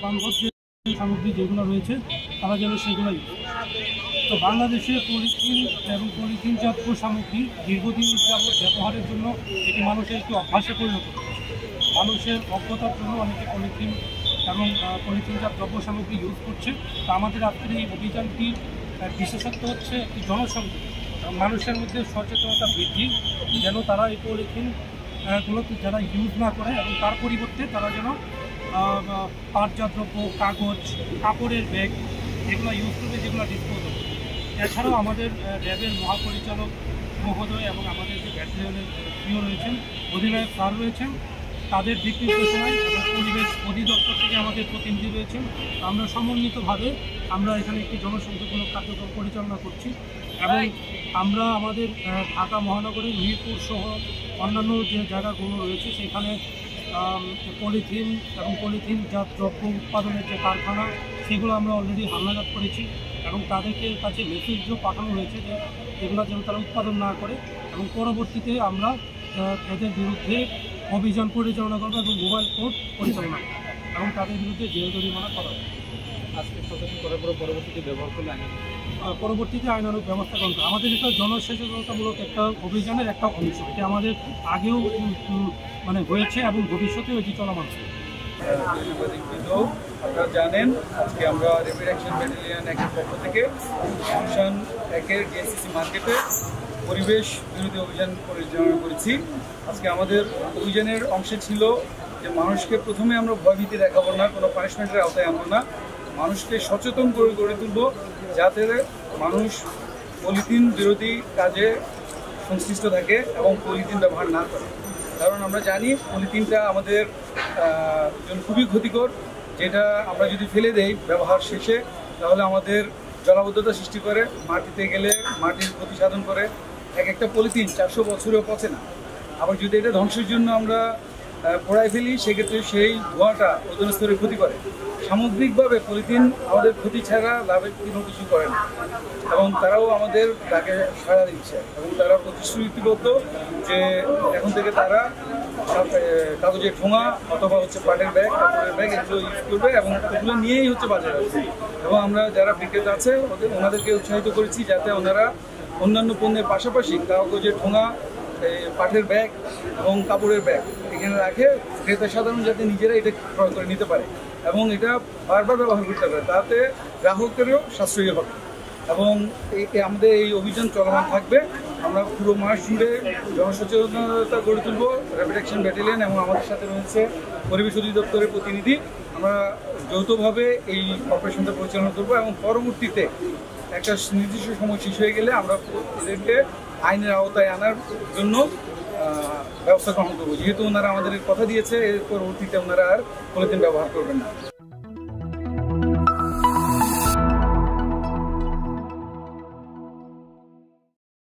বান্ধব যে সামগ্রী যেগুলো রয়েছে তারা যেন সেগুলো ইউজ করে। তো বাংলাদেশে পলিথিন এবং পলিথিনজাত সামগ্রী দীর্ঘদিন যাবৎ ব্যবহারের জন্য এটি মানুষের একটি অভ্যাসে পরিণত হচ্ছে। মানুষের অজ্ঞতার জন্য অনেকে পলিথিন এবং পলিথিনজাত দ্রব্য সামগ্রী ইউজ করছে। তো আমাদের আজকের এই অভিযানটির বিশেষত্ব হচ্ছে একটি জনসংযোগ এবং মানুষের মধ্যে সচেতনতা বৃদ্ধি, যেন তারা এই পলিথিনগুলোকে যারা ইউজ না করে এবং তার পরিবর্তে তারা যেন পাটজাত দ্রব্য, কাগজ, কাপড়ের ব্যাগ এগুলো ইউজ করবে, যেগুলো ডিসপোজেবল। এছাড়াও আমাদের র্যাবের মহাপরিচালক মহোদয় এবং আমাদের যে ব্যাটালিয়নের পিও রয়েছেন, অধিনায়ক স্যার রয়েছেন, তাদের দিক নির্দেশনায় এবং পরিবেশ অধিদপ্তর থেকে আমাদের প্রতিনিধি রয়েছেন। আমরা সমন্বিতভাবে আমরা এখানে একটি জনসংযোগমূলক কার্যক্রম পরিচালনা করছি এবং আমরা আমাদের ঢাকা মহানগরের মিরপুর সহ অন্যান্য যে জায়গাগুলো রয়েছে সেখানে পলিথিন এবং পলিথিনজাত দ্রব্য উৎপাদনের যে কারখানা সেগুলো আমরা অলরেডি হালনাগাদ করেছি এবং তাদেরকে কাছে মেসেজও পাঠানো হয়েছে যে এগুলো যেন তারা উৎপাদন না করে, এবং পরবর্তীতে আমরা এদের বিরুদ্ধে অভিযান পরিচালনা করবো এবং মোবাইল কোর্ট পরিচালনা করবো এবং তাদের বিরুদ্ধে জেল জরিমানা করা হবে। আজকে সচেতন করার পরে পরবর্তীতে ব্যবহার করলে পরবর্তীতে আইনানুগ ব্যবস্থা গ্রহণ করা আমাদের এটা জনসচেতনতামূলক একটা অভিযানের একটা অংশ। এটা আমাদের আগেও হয়েছে এবং ভবিষ্যতেও এটি চলমান। আপনারা জানেন, আজকে আমরা র্যাপিড অ্যাকশন ব্যাটালিয়ন 1-এর পক্ষ থেকে ফাংশন 1-এর ডিএসসিসি মার্কেটে পরিবেশ বিরোধী অভিযান পরিচালনা করেছি। আজকে আমাদের অভিযানের অংশে ছিল যে মানুষকে প্রথমে আমরা ভয়ভীতি দেখাবো না, কোনো পানিশমেন্টের আওতায় আনবো না, মানুষকে সচেতন করে গড়ে তুলব যাতে মানুষ পলিথিন বিরোধী কাজে সংশ্লিষ্ট থাকে এবং পলিথিন ব্যবহার না করে। কারণ আমরা জানি পলিথিনটা আমাদের জন্য খুবই ক্ষতিকর, যেটা আমরা যদি ফেলে দেই ব্যবহার শেষে তাহলে আমাদের জলাবদ্ধতা সৃষ্টি করে, মাটিতে গেলে মাটির ক্ষতি সাধন করে। একটা পলিথিন 400 বছরেও পচে না। আবার যদি এটা ধ্বংসের জন্য আমরা পোড়ায় ফেলি সেক্ষেত্রে সেই ধোঁয়াটা ওজোন স্তরের ক্ষতি করে। সামগ্রিকভাবে পলিথিন আমাদের ক্ষতি ছাড়া লাভের কোনো কিছু করে না এবং তারাও আমাদের ডাকে সাড়া দিচ্ছে এবং তারা প্রতিশ্রুতিবদ্ধ যে এখন থেকে তারা কাগজের ঠোঙা অথবা পাটের ব্যাগ, কাপড়ের ব্যাগ এগুলো ইউজ করবে এবং এগুলো নিয়েই বাজারে আসবে। এবং আমরা যারা বিক্রেতা আছে ওনাদেরকে উৎসাহিত করেছি যাতে ওনারা অন্যান্য পণ্যের পাশাপাশি কাগজের ঠোঙা, পাটের ব্যাগ এবং কাপড়ের ব্যাগ এখানে রাখে ক্রেতা সাধারণ যাতে নিজেরা এটা ক্রয় করে নিতে পারে এবং এটা বারবার ব্যবহার করতে পারে, তাতে গ্রাহকেরও সাশ্রয়ী হবে। এবং আমাদের এই অভিযান চলমান থাকবে। আমরা পুরো মাস জুড়ে জনসচেতনতা গড়ে তুলব র্যাপিড অ্যাকশন ব্যাটালিয়ন এবং আমাদের সাথে রয়েছে পরিবেশ অধিদপ্তরের প্রতিনিধি। আমরা যৌথভাবে এই অপারেশনটা পরিচালনা করব এবং পরবর্তীতে একটা নির্দিষ্ট সময় শেষ হয়ে গেলে আমরা এদেরকে আইনের আওতায় আনার জন্য ব্যবস্থা গ্রহণ করবো, যেহেতু ওনারা আমাদের কথা দিয়েছে এর পরবর্তীতে ওনারা আর পলিথিন ব্যবহার করবেন না।